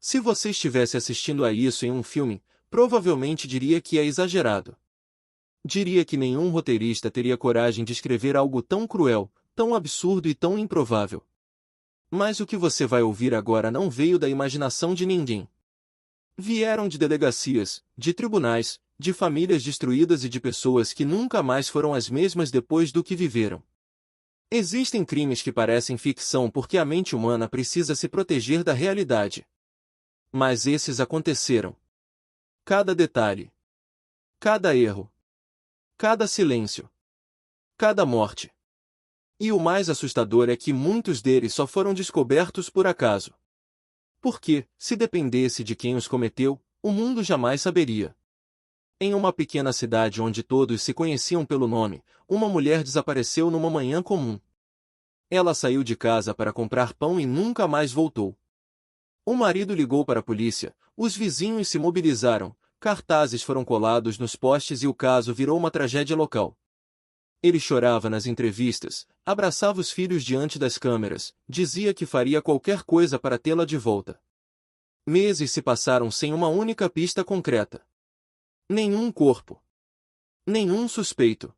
Se você estivesse assistindo a isso em um filme, provavelmente diria que é exagerado. Diria que nenhum roteirista teria coragem de escrever algo tão cruel, tão absurdo e tão improvável. Mas o que você vai ouvir agora não veio da imaginação de ninguém. Vieram de delegacias, de tribunais, de famílias destruídas e de pessoas que nunca mais foram as mesmas depois do que viveram. Existem crimes que parecem ficção porque a mente humana precisa se proteger da realidade. Mas esses aconteceram. Cada detalhe. Cada erro. Cada silêncio. Cada morte. E o mais assustador é que muitos deles só foram descobertos por acaso. Porque, se dependesse de quem os cometeu, o mundo jamais saberia. Em uma pequena cidade onde todos se conheciam pelo nome, uma mulher desapareceu numa manhã comum. Ela saiu de casa para comprar pão e nunca mais voltou. O marido ligou para a polícia, os vizinhos se mobilizaram, cartazes foram colados nos postes e o caso virou uma tragédia local. Ele chorava nas entrevistas, abraçava os filhos diante das câmeras, dizia que faria qualquer coisa para tê-la de volta. Meses se passaram sem uma única pista concreta. Nenhum corpo. Nenhum suspeito.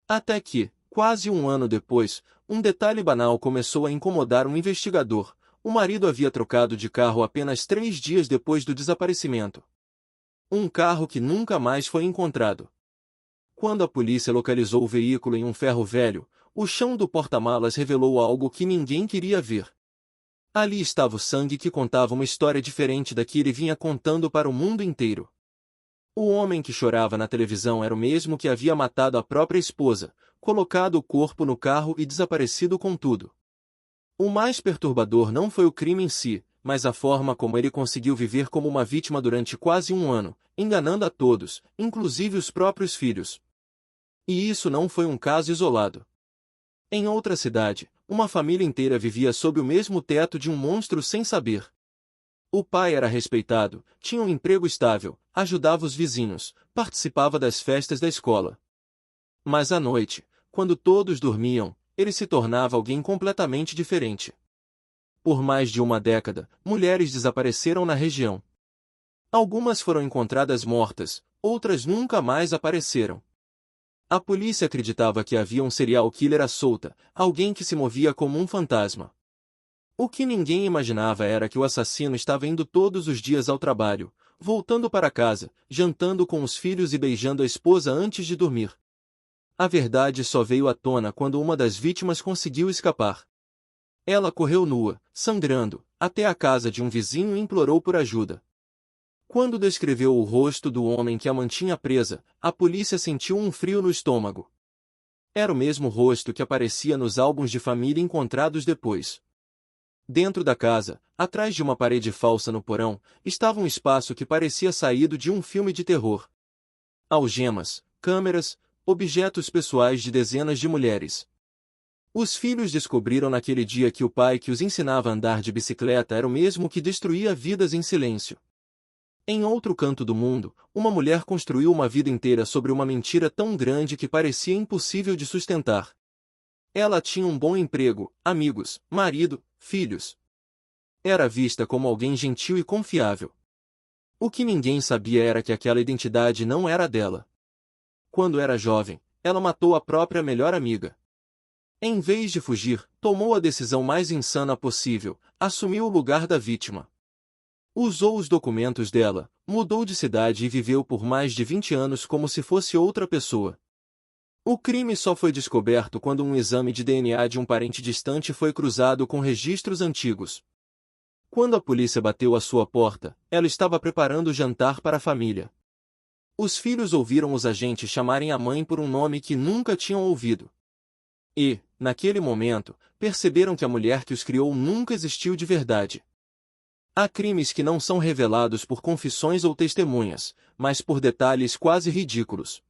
Até que, quase um ano depois, um detalhe banal começou a incomodar um investigador. O marido havia trocado de carro apenas 3 dias depois do desaparecimento. Um carro que nunca mais foi encontrado. Quando a polícia localizou o veículo em um ferro velho, o chão do porta-malas revelou algo que ninguém queria ver. Ali estava o sangue que contava uma história diferente da que ele vinha contando para o mundo inteiro. O homem que chorava na televisão era o mesmo que havia matado a própria esposa, colocado o corpo no carro e desaparecido com tudo. O mais perturbador não foi o crime em si, mas a forma como ele conseguiu viver como uma vítima durante quase um ano, enganando a todos, inclusive os próprios filhos. E isso não foi um caso isolado. Em outra cidade, uma família inteira vivia sob o mesmo teto de um monstro sem saber. O pai era respeitado, tinha um emprego estável, ajudava os vizinhos, participava das festas da escola. Mas à noite, quando todos dormiam, ele se tornava alguém completamente diferente. Por mais de uma década, mulheres desapareceram na região. Algumas foram encontradas mortas, outras nunca mais apareceram. A polícia acreditava que havia um serial killer à solta, alguém que se movia como um fantasma. O que ninguém imaginava era que o assassino estava indo todos os dias ao trabalho, voltando para casa, jantando com os filhos e beijando a esposa antes de dormir. A verdade só veio à tona quando uma das vítimas conseguiu escapar. Ela correu nua, sangrando, até a casa de um vizinho e implorou por ajuda. Quando descreveu o rosto do homem que a mantinha presa, a polícia sentiu um frio no estômago. Era o mesmo rosto que aparecia nos álbuns de família encontrados depois. Dentro da casa, atrás de uma parede falsa no porão, estava um espaço que parecia saído de um filme de terror. Algemas, câmeras, objetos pessoais de dezenas de mulheres. Os filhos descobriram naquele dia que o pai que os ensinava a andar de bicicleta era o mesmo que destruía vidas em silêncio. Em outro canto do mundo, uma mulher construiu uma vida inteira sobre uma mentira tão grande que parecia impossível de sustentar. Ela tinha um bom emprego, amigos, marido, filhos. Era vista como alguém gentil e confiável. O que ninguém sabia era que aquela identidade não era dela. Quando era jovem, ela matou a própria melhor amiga. Em vez de fugir, tomou a decisão mais insana possível, assumiu o lugar da vítima. Usou os documentos dela, mudou de cidade e viveu por mais de 20 anos como se fosse outra pessoa. O crime só foi descoberto quando um exame de DNA de um parente distante foi cruzado com registros antigos. Quando a polícia bateu à sua porta, ela estava preparando o jantar para a família. Os filhos ouviram os agentes chamarem a mãe por um nome que nunca tinham ouvido. E, naquele momento, perceberam que a mulher que os criou nunca existiu de verdade. Há crimes que não são revelados por confissões ou testemunhas, mas por detalhes quase ridículos.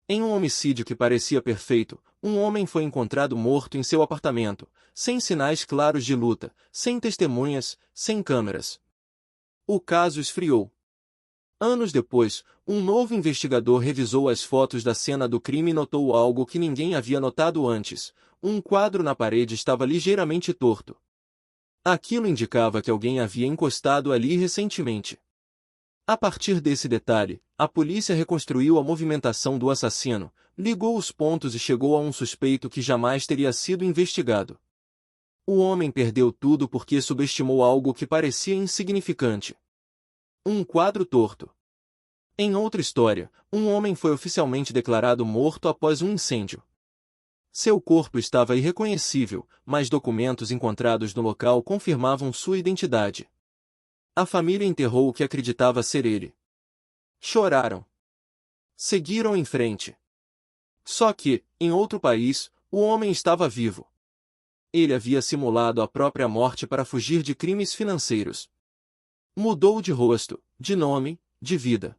Em um homicídio que parecia perfeito, um homem foi encontrado morto em seu apartamento, sem sinais claros de luta, sem testemunhas, sem câmeras. O caso esfriou. Anos depois, um novo investigador revisou as fotos da cena do crime e notou algo que ninguém havia notado antes: um quadro na parede estava ligeiramente torto. Aquilo indicava que alguém havia encostado ali recentemente. A partir desse detalhe, a polícia reconstruiu a movimentação do assassino, ligou os pontos e chegou a um suspeito que jamais teria sido investigado. O homem perdeu tudo porque subestimou algo que parecia insignificante. Um quadro torto. Em outra história, um homem foi oficialmente declarado morto após um incêndio. Seu corpo estava irreconhecível, mas documentos encontrados no local confirmavam sua identidade. A família enterrou o que acreditava ser ele. Choraram. Seguiram em frente. Só que, em outro país, o homem estava vivo. Ele havia simulado a própria morte para fugir de crimes financeiros. Mudou de rosto, de nome, de vida.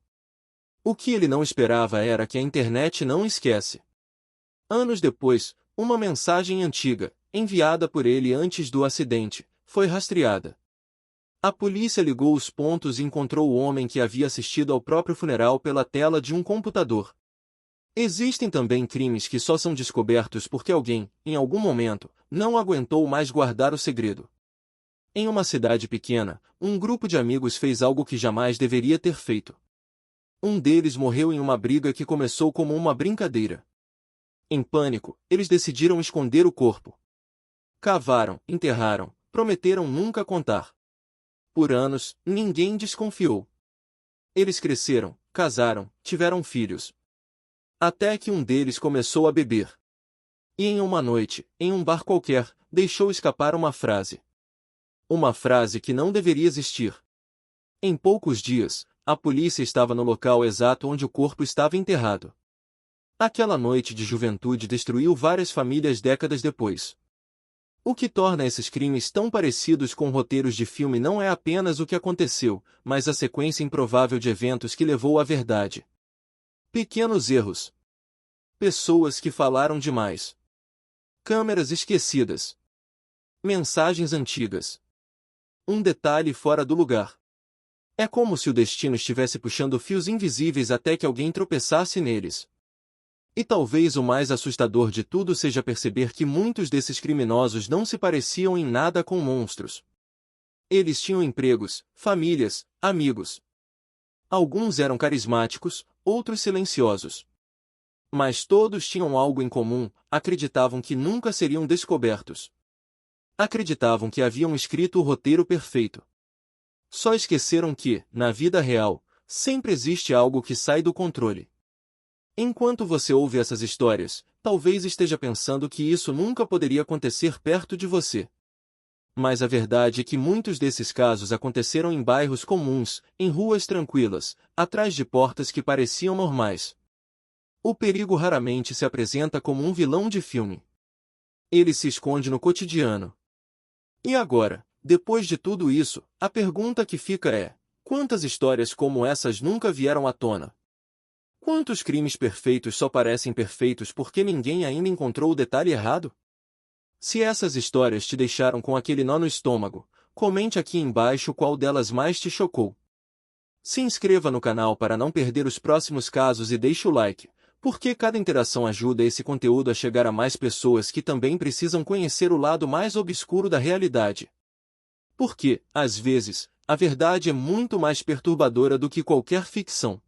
O que ele não esperava era que a internet não esquece. Anos depois, uma mensagem antiga, enviada por ele antes do acidente, foi rastreada. A polícia ligou os pontos e encontrou o homem que havia assistido ao próprio funeral pela tela de um computador. Existem também crimes que só são descobertos porque alguém, em algum momento, não aguentou mais guardar o segredo. Em uma cidade pequena, um grupo de amigos fez algo que jamais deveria ter feito. Um deles morreu em uma briga que começou como uma brincadeira. Em pânico, eles decidiram esconder o corpo. Cavaram, enterraram, prometeram nunca contar. Por anos, ninguém desconfiou. Eles cresceram, casaram, tiveram filhos. Até que um deles começou a beber. E em uma noite, em um bar qualquer, deixou escapar uma frase. Uma frase que não deveria existir. Em poucos dias, a polícia estava no local exato onde o corpo estava enterrado. Aquela noite de juventude destruiu várias famílias décadas depois. O que torna esses crimes tão parecidos com roteiros de filme não é apenas o que aconteceu, mas a sequência improvável de eventos que levou à verdade. Pequenos erros. Pessoas que falaram demais. Câmeras esquecidas. Mensagens antigas. Um detalhe fora do lugar. É como se o destino estivesse puxando fios invisíveis até que alguém tropeçasse neles. E talvez o mais assustador de tudo seja perceber que muitos desses criminosos não se pareciam em nada com monstros. Eles tinham empregos, famílias, amigos. Alguns eram carismáticos, outros silenciosos. Mas todos tinham algo em comum, acreditavam que nunca seriam descobertos. Acreditavam que haviam escrito o roteiro perfeito. Só esqueceram que, na vida real, sempre existe algo que sai do controle. Enquanto você ouve essas histórias, talvez esteja pensando que isso nunca poderia acontecer perto de você. Mas a verdade é que muitos desses casos aconteceram em bairros comuns, em ruas tranquilas, atrás de portas que pareciam normais. O perigo raramente se apresenta como um vilão de filme. Ele se esconde no cotidiano. E agora, depois de tudo isso, a pergunta que fica é: quantas histórias como essas nunca vieram à tona? Quantos crimes perfeitos só parecem perfeitos porque ninguém ainda encontrou o detalhe errado? Se essas histórias te deixaram com aquele nó no estômago, comente aqui embaixo qual delas mais te chocou. Se inscreva no canal para não perder os próximos casos e deixe o like, porque cada interação ajuda esse conteúdo a chegar a mais pessoas que também precisam conhecer o lado mais obscuro da realidade. Porque, às vezes, a verdade é muito mais perturbadora do que qualquer ficção.